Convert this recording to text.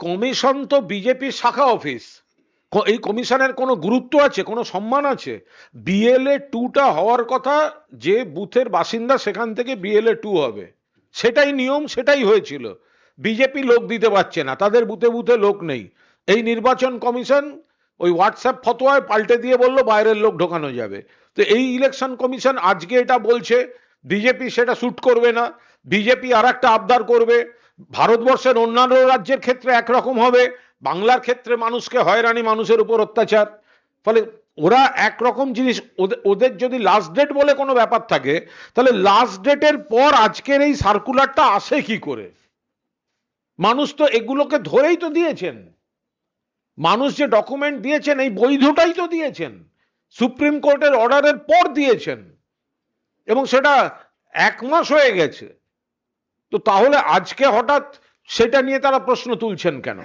Commission তো বিজেপির শাখা অফিস। এই কমিশনের কোনো গুরুত্ব আছে, কোনো সম্মান আছে? বিএলএ 2টা হওয়ার কথা, যে বুথের বাসিন্দা সেখান থেকে বিএলএ 2 হবে, সেটাই নিয়ম, সেটাই হয়েছিল। বিজেপি লোক দিতে পারছে না, তাদের বুথে বুথে লোক নেই। এই নির্বাচন কমিশন ওই হোয়াটসঅ্যাপ ফতোয়ায় পাল্টে দিয়ে বলল বাইরের লোক ঢোকানো যাবে। তো এই ইলেকশন কমিশন আজকে এটা বলছে, বিজেপি সেটা শুট করবে না। বিজেপি আর একটা আবদার করবে, ভারতবর্ষের অন্যান্য রাজ্যের ক্ষেত্রে একরকম হবে, বাংলার ক্ষেত্রে মানুষকে হয়রানি, মানুষের উপর অত্যাচার। ফলে ওরা একরকম জিনিস, ওদের যদি লাস্ট ডেট বলে কোনো ব্যাপার থাকে, তাহলে লাস্ট ডেটের পর আজকের এই সার্কুলারটা আসে কি করে? মানুষ তো এগুলোকে ধরেই তো দিয়েছেন, মানুষ যে ডকুমেন্ট দিয়েছেন এই বৈধটাই তো দিয়েছেন, সুপ্রিম কোর্টের অর্ডারের পর দিয়েছেন, এবং সেটা 1 মাস হয়ে গেছে। তো তাহলে আজকে হঠাৎ সেটা নিয়ে তারা প্রশ্ন তুলছেন কেন?